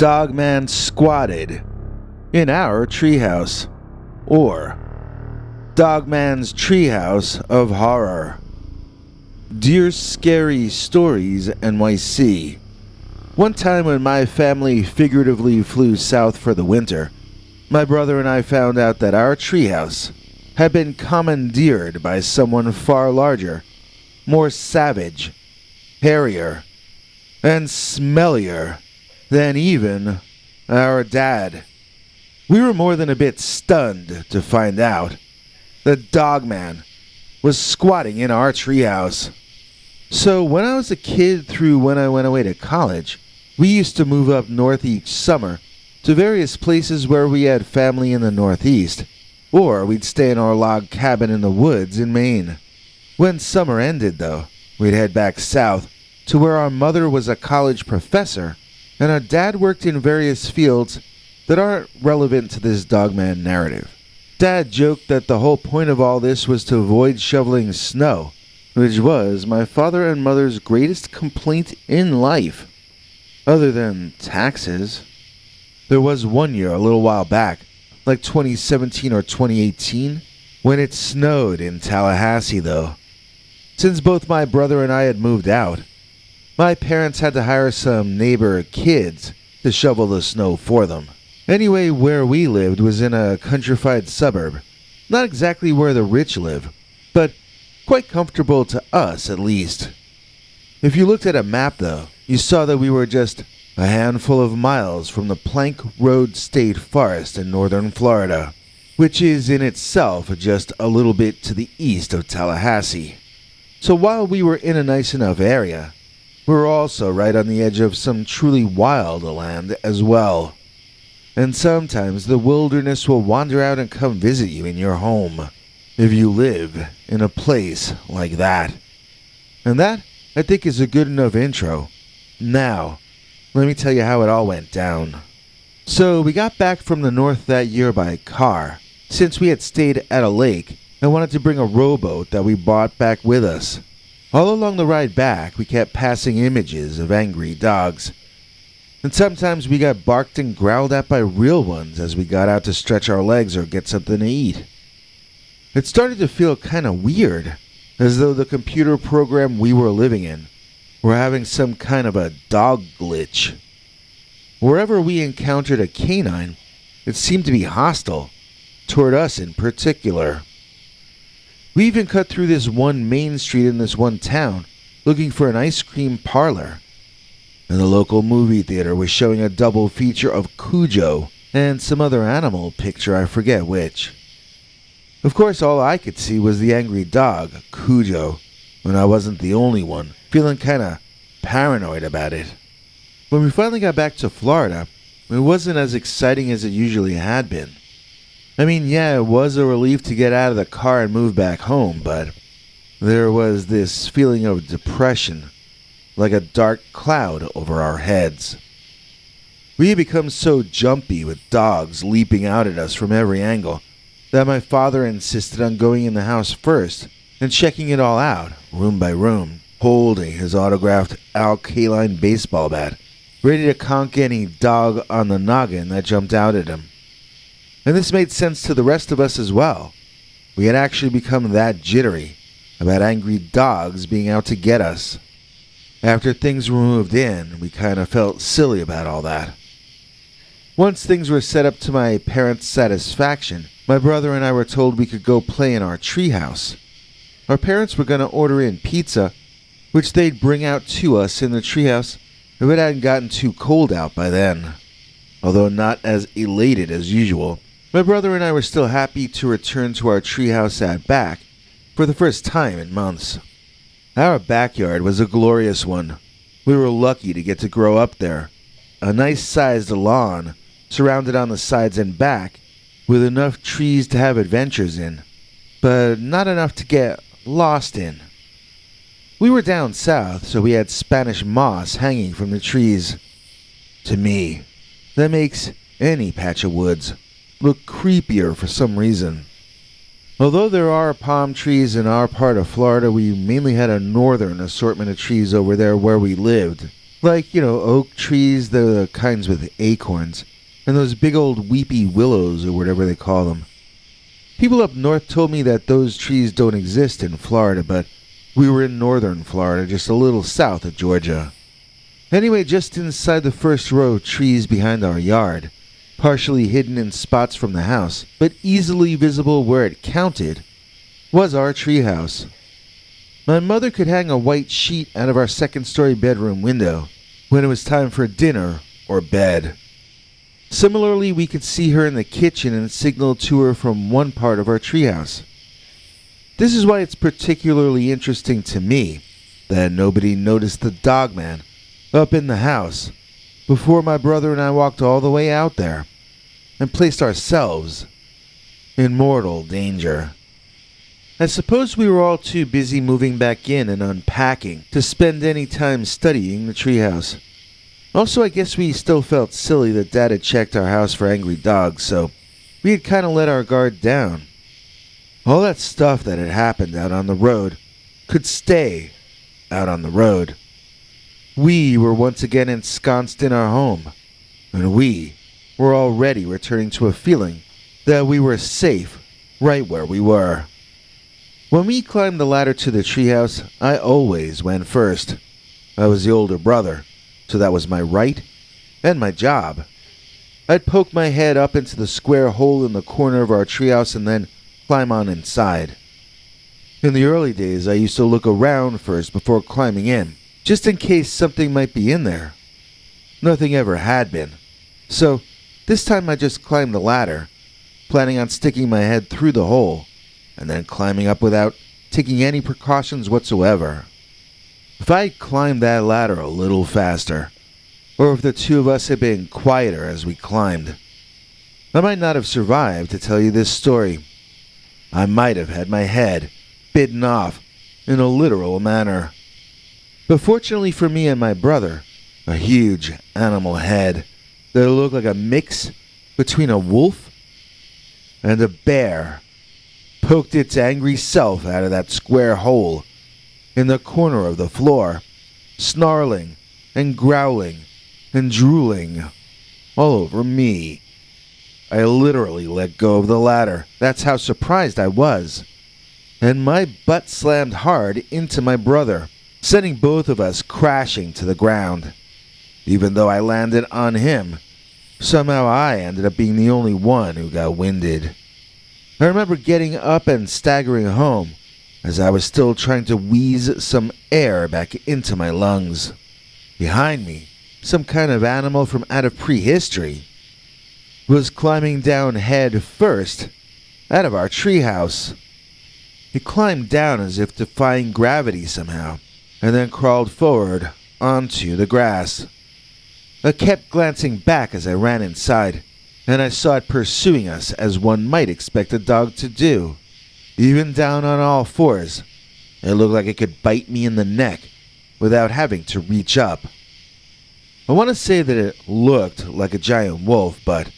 Dogman squatted in our treehouse, or Dogman's Treehouse of Horror. Dear Scary Stories NYC. One time when my family figuratively flew south for the winter, my brother and I found out that our treehouse had been commandeered by someone far larger, more savage, hairier, and smellier than even our dad. We were more than a bit stunned to find out that Dogman was squatting in our treehouse. So when I was a kid through when I went away to college, we used to move up north each summer to various places where we had family in the Northeast, or we'd stay in our log cabin in the woods in Maine. When summer ended, though, we'd head back south to where our mother was a college professor and our dad worked in various fields that aren't relevant to this Dogman narrative. Dad joked that the whole point of all this was to avoid shoveling snow, which was my father and mother's greatest complaint in life, other than taxes. There was one year a little while back, like 2017 or 2018, when it snowed in Tallahassee though. Since both my brother and I had moved out, my parents had to hire some neighbor kids to shovel the snow for them. Anyway, where we lived was in a countrified suburb, not exactly where the rich live, but quite comfortable to us at least. If you looked at a map though, you saw that we were just a handful of miles from the Plank Road State Forest in northern Florida, which is in itself just a little bit to the east of Tallahassee. So while we were in a nice enough area, we were also right on the edge of some truly wild land as well. And sometimes the wilderness will wander out and come visit you in your home, if you live in a place like that. And that, I think, is a good enough intro. Now, let me tell you how it all went down. So we got back from the north that year by car, since we had stayed at a lake and wanted to bring a rowboat that we bought back with us. All along the ride back, we kept passing images of angry dogs. And sometimes we got barked and growled at by real ones as we got out to stretch our legs or get something to eat. It started to feel kind of weird, as though the computer program we were living in were having some kind of a dog glitch. Wherever we encountered a canine, it seemed to be hostile, toward us in particular. We even cut through this one main street in this one town, looking for an ice cream parlor. And the local movie theater was showing a double feature of Cujo and some other animal picture, I forget which. Of course, all I could see was the angry dog, Cujo, when I wasn't the only one, feeling kinda paranoid about it. When we finally got back to Florida, it wasn't as exciting as it usually had been. I mean, yeah, it was a relief to get out of the car and move back home, but there was this feeling of depression, like a dark cloud over our heads. We had become so jumpy with dogs leaping out at us from every angle that my father insisted on going in the house first and checking it all out, room by room, holding his autographed Al Kaline baseball bat, ready to conk any dog on the noggin that jumped out at him. And this made sense to the rest of us as well. We had actually become that jittery about angry dogs being out to get us. After things were moved in, we kind of felt silly about all that. Once things were set up to my parents' satisfaction, my brother and I were told we could go play in our treehouse. Our parents were going to order in pizza, which they'd bring out to us in the treehouse if it hadn't gotten too cold out by then. Although not as elated as usual, my brother and I were still happy to return to our treehouse at back for the first time in months. Our backyard was a glorious one. We were lucky to get to grow up there. A nice-sized lawn surrounded on the sides and back with enough trees to have adventures in, but not enough to get lost in. We were down south, so we had Spanish moss hanging from the trees. To me, that makes any patch of woods look creepier for some reason. Although there are palm trees in our part of Florida, we mainly had a northern assortment of trees over there where we lived, Like, oak trees, the kinds with acorns, and those big old weepy willows or whatever they call them. People up north told me that those trees don't exist in Florida, but we were in northern Florida, just a little south of Georgia. Anyway, just inside the first row of trees behind our yard, partially hidden in spots from the house, but easily visible where it counted, was our treehouse. My mother could hang a white sheet out of our second-story bedroom window when it was time for dinner or bed. Similarly, we could see her in the kitchen and signal to her from one part of our treehouse. This is why it's particularly interesting to me that nobody noticed the Dogman up in the house before my brother and I walked all the way out there and placed ourselves in mortal danger. I suppose we were all too busy moving back in and unpacking to spend any time studying the treehouse. Also, I guess we still felt silly that Dad had checked our house for angry dogs, so we had kind of let our guard down. All that stuff that had happened out on the road could stay out on the road. We were once again ensconced in our home, and we were already returning to a feeling that we were safe right where we were. When we climbed the ladder to the treehouse, I always went first. I was the older brother, so that was my right and my job. I'd poke my head up into the square hole in the corner of our treehouse and then climb on inside. In the early days, I used to look around first before climbing in, just in case something might be in there. Nothing ever had been, so this time I just climbed the ladder, planning on sticking my head through the hole and then climbing up without taking any precautions whatsoever. If I had climbed that ladder a little faster, or if the two of us had been quieter as we climbed, I might not have survived to tell you this story. I might have had my head bitten off in a literal manner. But fortunately for me and my brother, a huge animal head that looked like a mix between a wolf and a bear poked its angry self out of that square hole in the corner of the floor, snarling and growling and drooling all over me. I literally let go of the ladder. That's how surprised I was. And my butt slammed hard into my brother, sending both of us crashing to the ground. Even though I landed on him, somehow I ended up being the only one who got winded. I remember getting up and staggering home as I was still trying to wheeze some air back into my lungs. Behind me, some kind of animal from out of prehistory was climbing down head first out of our treehouse. It climbed down as if defying gravity somehow, and then crawled forward onto the grass. I kept glancing back as I ran inside, and I saw it pursuing us as one might expect a dog to do. Even down on all fours, it looked like it could bite me in the neck without having to reach up. I want to say that it looked like a giant wolf, but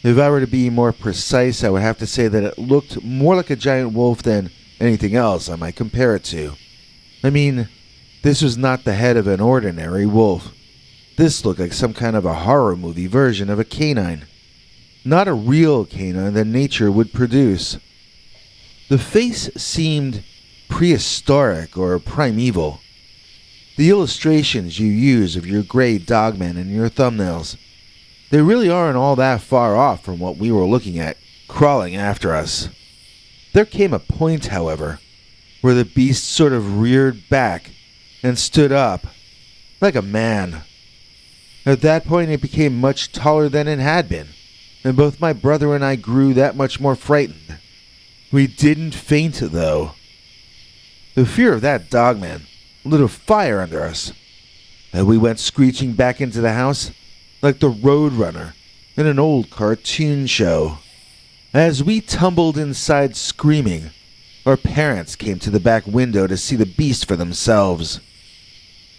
if I were to be more precise, I would have to say that it looked more like a giant wolf than anything else I might compare it to. I mean, this was not the head of an ordinary wolf. This looked like some kind of a horror movie version of a canine. Not a real canine that nature would produce. The face seemed prehistoric or primeval. The illustrations you use of your gray Dogman in your thumbnails, they really aren't all that far off from what we were looking at, crawling after us. There came a point, however, where the beast sort of reared back and stood up, like a man. At that point, it became much taller than it had been, and both my brother and I grew that much more frightened. We didn't faint, though. The fear of that Dogman lit a fire under us, and we went screeching back into the house like the Roadrunner in an old cartoon show. As we tumbled inside screaming, our parents came to the back window to see the beast for themselves.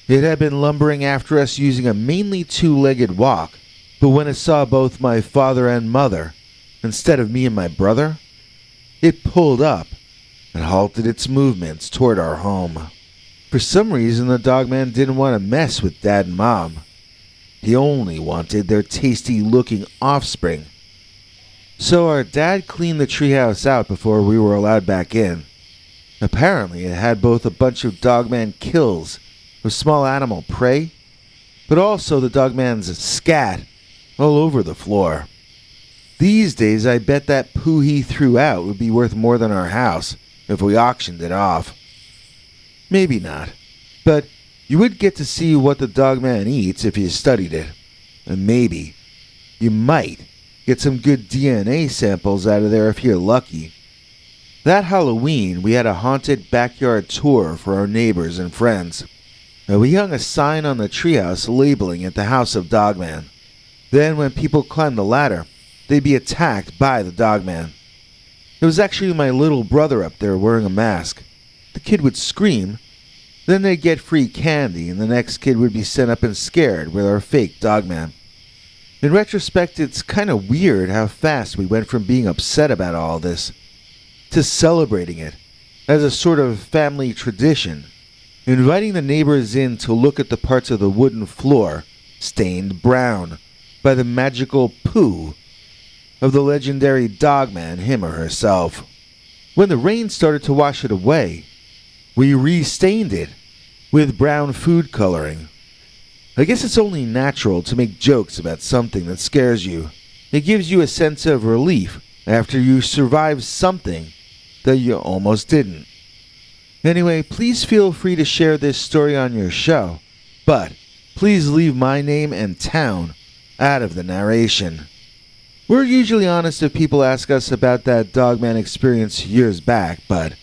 It had been lumbering after us using a mainly two-legged walk, but when it saw both my father and mother, instead of me and my brother, it pulled up and halted its movements toward our home. For some reason, the Dogman didn't want to mess with Dad and Mom. He only wanted their tasty-looking offspring. So our dad cleaned the treehouse out before we were allowed back in. Apparently, it had both a bunch of Dogman kills of small animal prey, but also the Dogman's scat all over the floor. These days, I bet that poo he threw out would be worth more than our house if we auctioned it off. Maybe not, but you would get to see what the Dogman eats if you studied it. And maybe you might get some good DNA samples out of there if you're lucky. That Halloween, we had a haunted backyard tour for our neighbors and friends. And we hung a sign on the treehouse labeling it the House of Dogman. Then when people climbed the ladder, they'd be attacked by the Dogman. It was actually my little brother up there wearing a mask. The kid would scream, then they'd get free candy, and the next kid would be sent up and scared with our fake Dogman. In retrospect, it's kind of weird how fast we went from being upset about all this to celebrating it as a sort of family tradition, inviting the neighbors in to look at the parts of the wooden floor stained brown by the magical poo of the legendary Dogman, him or herself. When the rain started to wash it away, we restained it with brown food coloring. I guess it's only natural to make jokes about something that scares you. It gives you a sense of relief after you survive something that you almost didn't. Anyway, please feel free to share this story on your show, but please leave my name and town out of the narration. We're usually honest if people ask us about that Dogman experience years back, but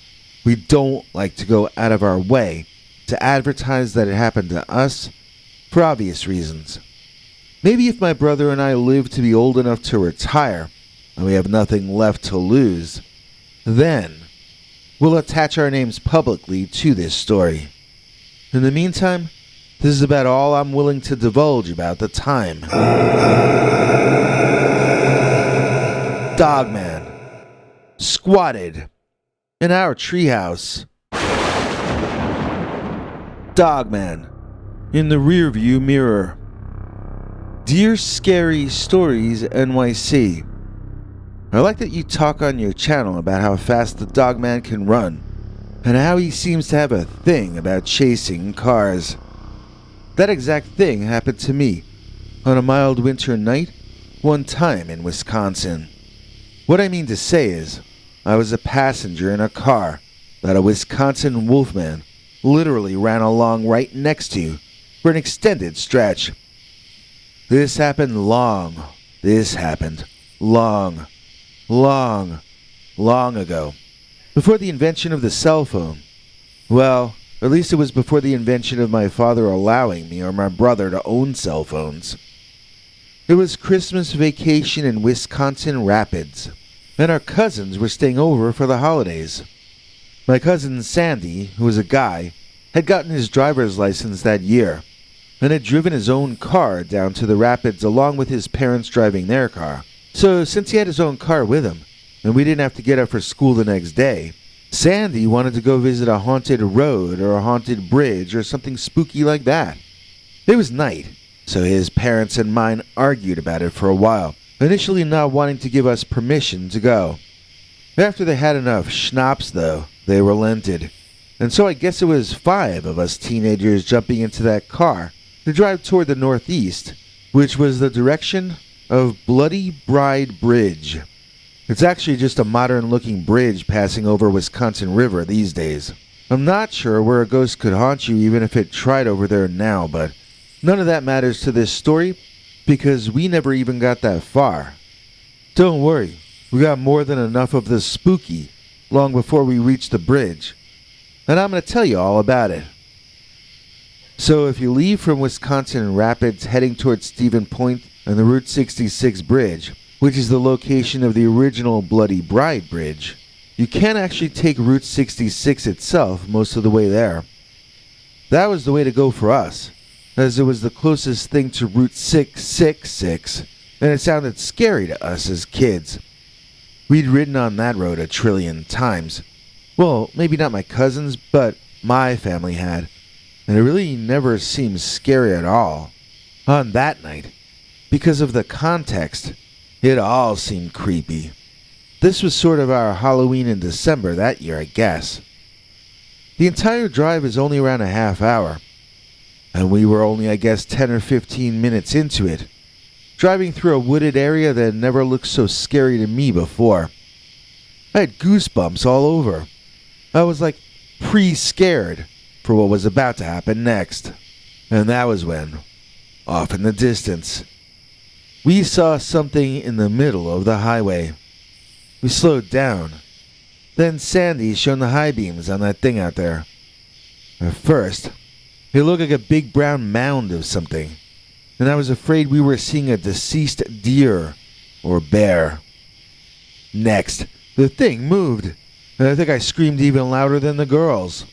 we don't like to go out of our way to advertise that it happened to us for obvious reasons. Maybe if my brother and I live to be old enough to retire and we have nothing left to lose, then we'll attach our names publicly to this story. In the meantime, this is about all I'm willing to divulge about the time. Dogman squatted in our treehouse. Dogman in the rearview mirror. Dear Scary Stories NYC, I like that you talk on your channel about how fast the Dogman can run and how he seems to have a thing about chasing cars. That exact thing happened to me on a mild winter night one time in Wisconsin. What I mean to say is, I was a passenger in a car that a Wisconsin wolfman literally ran along right next to for an extended stretch. This happened long ago, before the invention of the cell phone. Well, at least it was before the invention of my father allowing me or my brother to own cell phones. It was Christmas vacation in Wisconsin Rapids, and our cousins were staying over for the holidays. My cousin Sandy, who was a guy, had gotten his driver's license that year, and had driven his own car down to the Rapids along with his parents driving their car. So since he had his own car with him, and we didn't have to get up for school the next day, Sandy wanted to go visit a haunted road or a haunted bridge or something spooky like that. It was night, so his parents and mine argued about it for a while, initially not wanting to give us permission to go. After they had enough schnapps, though, they relented, and so I guess it was 5 of us teenagers jumping into that car to drive toward the northeast, which was the direction of Bloody Bride Bridge. It's actually just a modern-looking bridge passing over Wisconsin River these days. I'm not sure where a ghost could haunt you even if it tried over there now, but none of that matters to this story because we never even got that far. Don't worry, we got more than enough of the spooky long before we reached the bridge, and I'm going to tell you all about it. So if you leave from Wisconsin Rapids heading towards Stephen Point and the Route 66 bridge, which is the location of the original Bloody Bride Bridge, you can actually take Route 66 itself most of the way there. That was the way to go for us, as it was the closest thing to Route 666, and it sounded scary to us as kids. We'd ridden on that road a trillion times. Well, maybe not my cousins, but my family had, and it really never seemed scary at all. On that night, because of the context, it all seemed creepy. This was sort of our Halloween in December that year, I guess. The entire drive is only around a half hour, and we were only, I guess, 10 or 15 minutes into it, driving through a wooded area that had never looked so scary to me before. I had goosebumps all over. I was like pre-scared for what was about to happen next. And that was when, off in the distance, we saw something in the middle of the highway. We slowed down. Then Sandy shone the high beams on that thing out there. At first, it looked like a big brown mound of something, and I was afraid we were seeing a deceased deer or bear. Next, the thing moved, and I think I screamed even louder than the girls.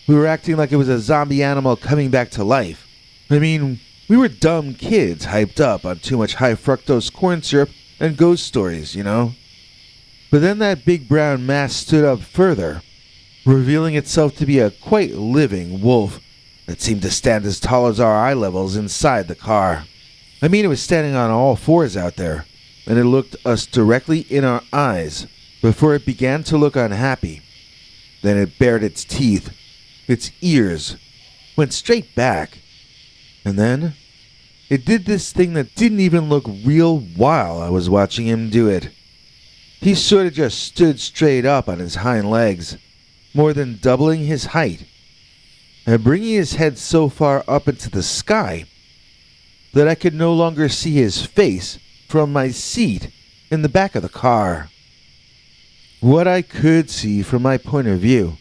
We were acting like it was a zombie animal coming back to life. I mean, we were dumb kids hyped up on too much high fructose corn syrup and ghost stories, you know? But then that big brown mass stood up further, revealing itself to be a quite living wolf that seemed to stand as tall as our eye levels inside the car. I mean, it was standing on all fours out there, and it looked us directly in our eyes before it began to look unhappy. Then it bared its teeth, its ears, went straight back, and then it did this thing that didn't even look real while I was watching him do it. He sort of just stood straight up on his hind legs, more than doubling his height, and bringing his head so far up into the sky that I could no longer see his face from my seat in the back of the car. What I could see from my point of view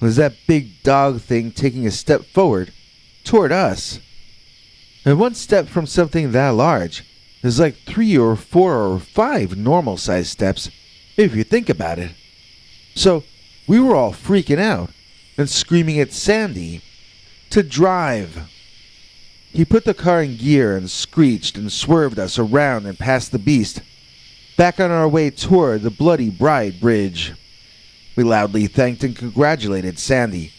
was that big dog thing taking a step forward toward us. And one step from something that large is like 3 or 4 or 5 normal-sized steps, if you think about it. So we were all freaking out and screaming at Sandy to drive. He put the car in gear and screeched and swerved us around and past the beast, back on our way toward the Bloody Bride Bridge. We loudly thanked and congratulated Sandy,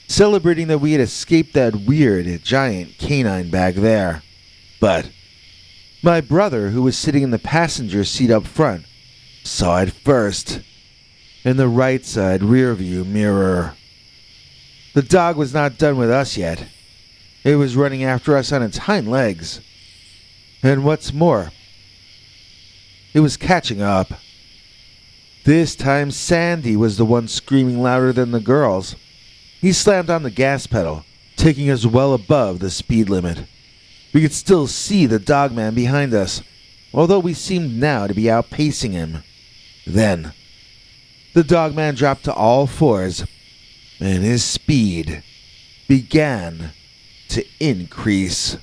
celebrating that we had escaped that weird, giant canine back there. But my brother, who was sitting in the passenger seat up front, saw it first, in the right side rearview mirror. The dog was not done with us yet. It was running after us on its hind legs. And what's more, it was catching up. This time Sandy was the one screaming louder than the girls. He slammed on the gas pedal, taking us well above the speed limit. We could still see the Dogman behind us, although we seemed now to be outpacing him. Then, the Dogman dropped to all fours, and his speed began to increase.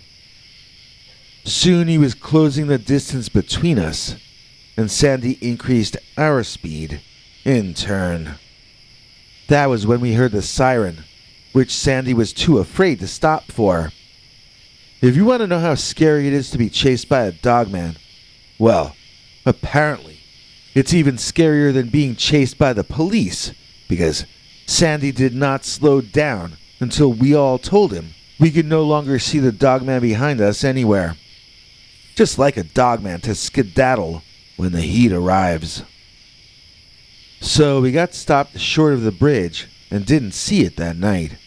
Soon he was closing the distance between us, and Sandy increased our speed in turn. That was when we heard the siren, which Sandy was too afraid to stop for. If you want to know how scary it is to be chased by a Dogman, well, apparently, it's even scarier than being chased by the police, because Sandy did not slow down until we all told him we could no longer see the Dogman behind us anywhere. Just like a Dogman to skedaddle when the heat arrives. So we got stopped short of the bridge and didn't see it that night.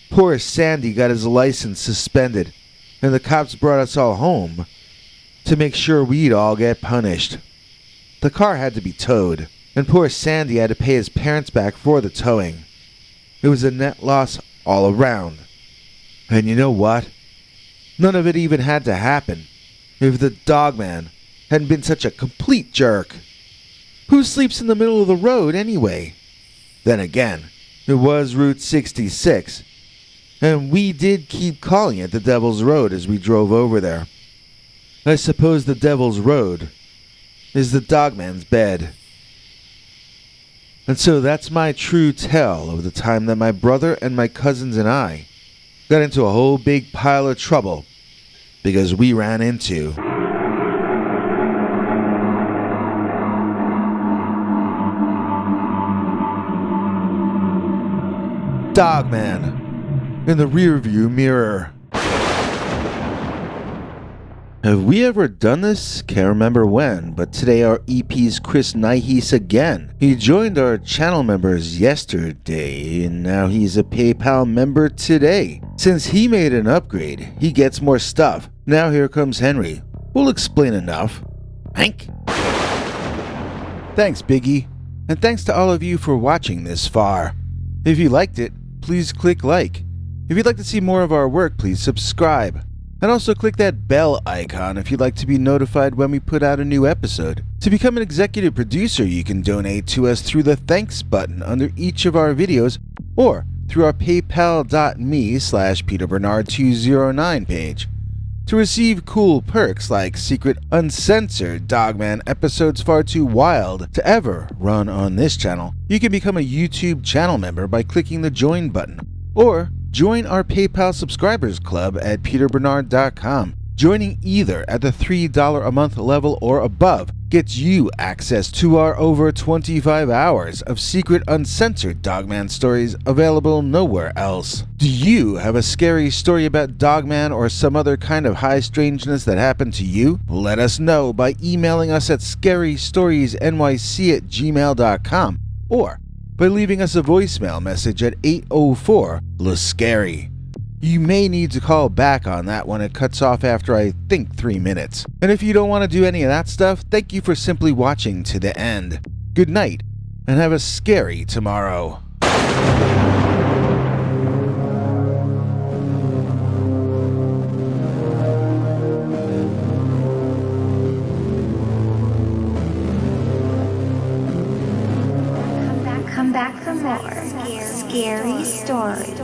Poor Sandy got his license suspended, and the cops brought us all home to make sure we'd all get punished. The car had to be towed, and poor Sandy had to pay his parents back for the towing. It was a net loss all around. And you know what? None of it even had to happen if the Dogman hadn't been such a complete jerk. Who sleeps in the middle of the road anyway? Then again, it was Route 66, and we did keep calling it the Devil's Road as we drove over there. I suppose the Devil's Road is the Dogman's bed. And so that's my true tale of the time that my brother and my cousins and I got into a whole big pile of trouble because we ran into Dogman. in the rearview mirror. Have we ever done this? Can't remember when, but today our EP's Chris Nihis again. He joined our channel members yesterday, and now he's a PayPal member today. Since he made an upgrade, he gets more stuff. Now here comes Henry. We'll explain enough. Hank? Thanks, Biggie. And thanks to all of you for watching this far. If you liked it, please click like. If you'd like to see more of our work, please subscribe. And also click that bell icon if you'd like to be notified when we put out a new episode. To become an executive producer, you can donate to us through the thanks button under each of our videos or through our paypal.me/PeterBernard209 page. To receive cool perks like secret uncensored Dogman episodes far too wild to ever run on this channel, you can become a YouTube channel member by clicking the join button. Or join our PayPal subscribers club at peterbernard.com. Joining either at the $3 a month level or above gets you access to our over 25 hours of secret uncensored Dogman stories available nowhere else. Do you have a scary story about Dogman or some other kind of high strangeness that happened to you? Let us know by emailing us at scarystoriesnyc@gmail.com or by leaving us a voicemail message at 804-LA-SCARY. You may need to call back on that when it cuts off after I think 3 minutes. And if you don't want to do any of that stuff, thank you for simply watching to the end. Good night, and have a scary tomorrow. Come back for more scary stories.